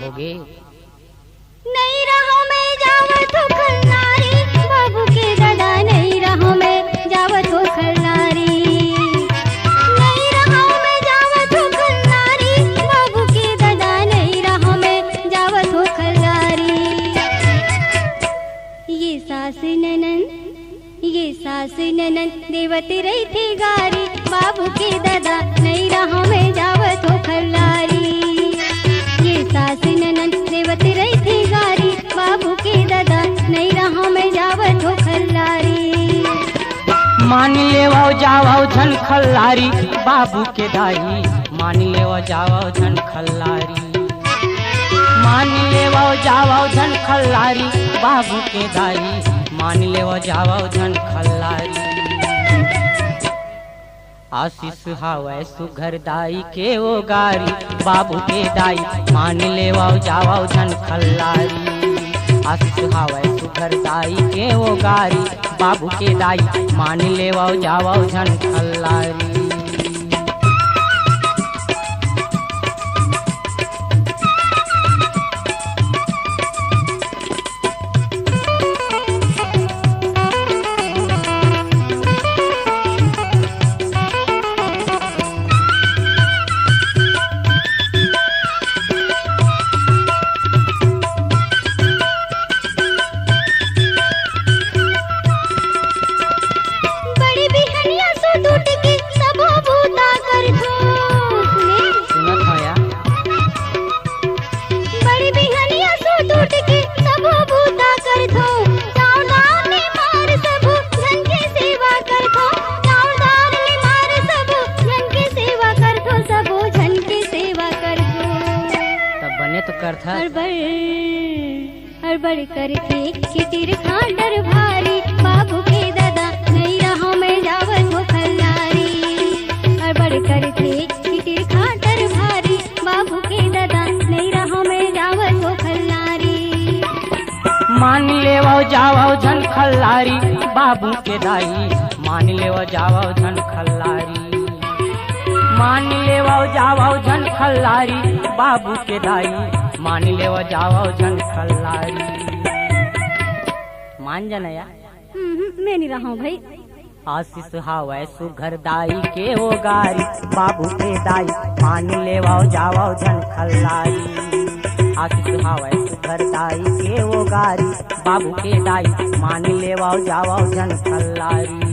होगे। नहीं रहो मैं जावत हो खल्लारी, बाबू के दादा नहीं रहो मैं जावत हो खल्लारी। नहीं रहो मैं जावत हो खल्लारी, बाबू के दादा नहीं रहो मैं जावत हो खल्लारी। ये सास ननन देवती रही थी गारी, बाबू के दादा नहीं रहो मैं जावत हो खल्लारी। ये सास ननन देवती रही थी गारी, बाबू के दादा नहीं रहो मैं जावत हो खल्लारी। मान लेवो जावो झन खल्लारी, बाबू के दाई मान लेवो जावो झन खल्लारी। मान लेवो जावो झन खल्लारी, बाबू के दाई मान लेवो जावो झन खल्लारी। आशीष हावै सुघर दाई के वो गारी, बाबू के दाई मान लेवो जावो झन खल्लारी। आशीष हावै सुघर दाई के वो गारी, बाबू के दाई मान लेवो जावो झन खल्लारी। हड़बड़ करके कितिर खांडर भारी, बाबू के दादा नहीं रहो मैं जावत हो खल्लारी। हड़बड़ करके कितिर खांडर भारी, बाबू के दादा नहीं रहो मैं जावत हो खल्लारी। मान लेवो जावो झन खल्लारी, बाबू के दाई मान लेवो जावो झन खल्लारी। मान लेवो जावो झन खल्लारी, बाबू के दाई मान लेवो जावो झन खल्लारी। मान जाना या मैं नहीं रहा हूँ भाई। आशीष हावै सुघर दाई के वो गारी, बाबू के दाई मान लेवो जावो झन खल्लारी। आशीष हावै सुघर दाई के वो गारी, बाबू के दाई मान लेवो जावो झन खल्लारी।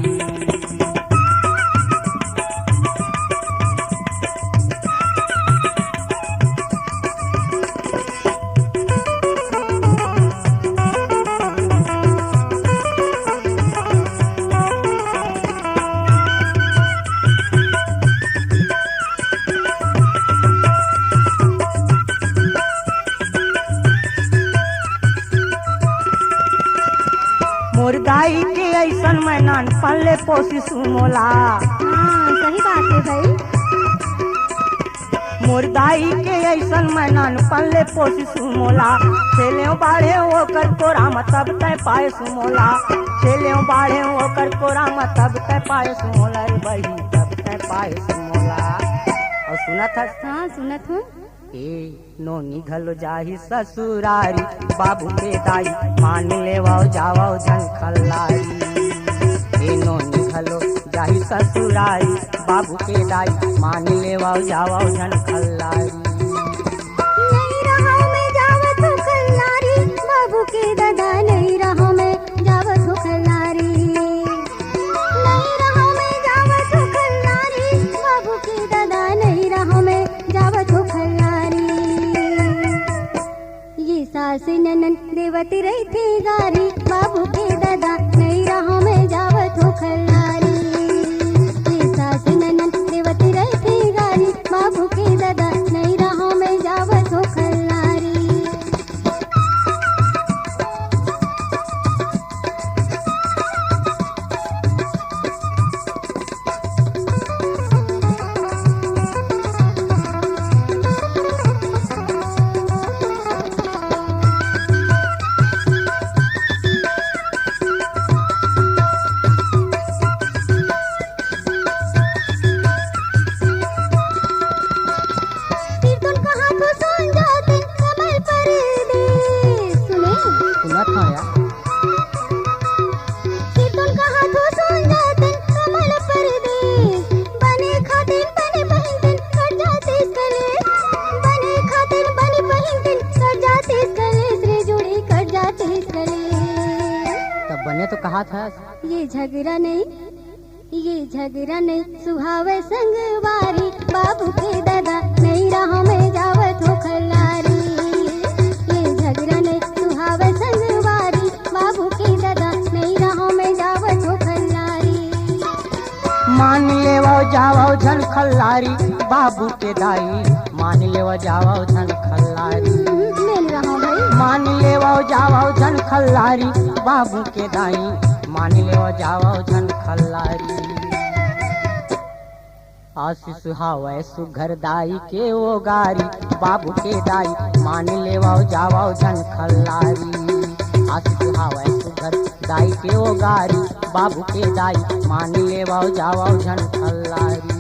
मोर दाई के ऐसन मैं नान पल्ले पोसी सुमोला। सही बात है भाई। मोर दाई के ऐसन मैं नान पल्ले पोसी सुमोला। छेले बाढ़े ओकर कोरा तब तय पाए सुमोला। छेले बाढ़े ओकर कोरा तब तय पाए सुमोला। बही तब तय पाए सुमोला। और सुनत है? हाँ सुनत हूँ। नोनी घलो जाही ससुरारी, बाबू के दाई मान लेवो जावो झन खल्लारी। नोनी घलो जाही ससुरारी, बाबू के दाई मान लेवो जावो झन खल्लारी। नहीं रहो मैं जावत हो खल्लारी, बाबू के दादा नहीं रहो मैं जावत हो खल्लारी। नहीं रहो मैं जावत हो खल्लारी, बाबू के दादा नहीं रहो मैं जावत हो खल्लारी। सास ननन देवती रही थी गारी, बाबू के दादा नहीं रहो मैं जावत हो खल्लारी। ये सास ननन देवती रही थी गारी, बाबू के दादा नहीं रहो मैं जावत हो खल्लारी। सुनत हूँ यार। सीतुन का हाथों सुन जातन कमल परदेस बने खातिर बने पहिंतन कट जाते कलेस बने खातिर बने पहिंतन कट जाते कलेस रे जुड़ी कट जाते कलेस। तब बने तो कहा था। ये झगड़ा नहीं सुहावे संगवारी बाबू के दादा नहीं राह में जावत हो खल्लारी। ये झगड़ा नहीं सुहावे संगवारी बाबू के दादा नहीं राह में जावत हो खल्लारी। मान लेवो जावो झन खल्लारी बाबू के दाई मान लेवो जावो झन खल्लारी। मिल रहा भाई मान लेवो जावो झन खल्लारी बाबू के दाई मान लेवो जावो झन खल्लारी। आशीष हावे सुघर दाई के वो गारी बाबू के दाई मान लेवो जावो झन खल्लारी। आशीष हावे सुघर दाई के वो गारी बाबू के दाई मान लेवो जावो झन खल्लारी।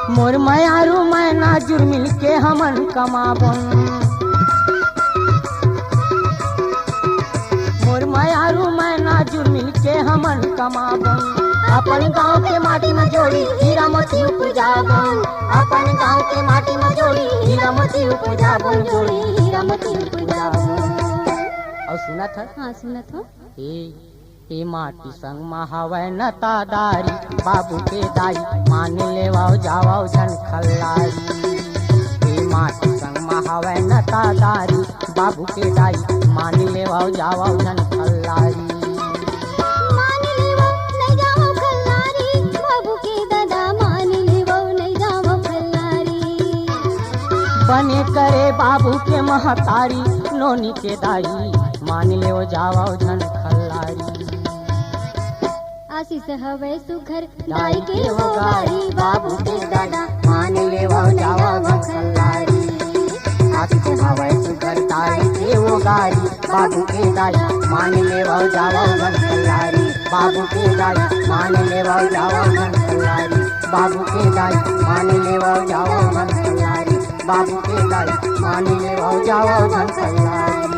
मोर मयारू मैं नाजुर मिलके हमन कमाबन। मोर मयारू मैं नाजुर मिलके हमन कमाबन। अपन गांव के माटी में जोड़ी हीरा मोती उपजाबन। अपन गांव के माटी में जोड़ी हीरा मोती उपजाबन जोड़ी हीरा मोती उपजाबन। और सुनत है? हाँ सुनत हो। ए माटी संग महावै नतादारी बाबू के दाई मान लेवाओ जावाओ झन खल्लारी। ए माटी संग महावै नतादारी बाबू के दाई मान लेवाओ जावाओ झन खल्लारी। मान लेवो नहीं जाओ खल्लारी बाबू के दादा मान लेवो नहीं जाओ खल्लारी। बने करे बाबू के महतारी नोनी के दाई मान लेवो जावाओ झन खल्लारी। आशीष हवे सुघर दाई के वो गारी बाबू के दादा मान लेवो जावाओ जाओ झन खल्लारी। आशीष हवे सुघर दाई के वो गारी बाबू के दाई मान लेवो जावाओ झन खल्लारी। बाबू के दाई मान लेवो जावाओ झन खल्लारी। बाबू के दाई मान लेवो जावाओ झन खल्लारी। बाबू के दाई मान लेवो जावाओ झन खल्लारी।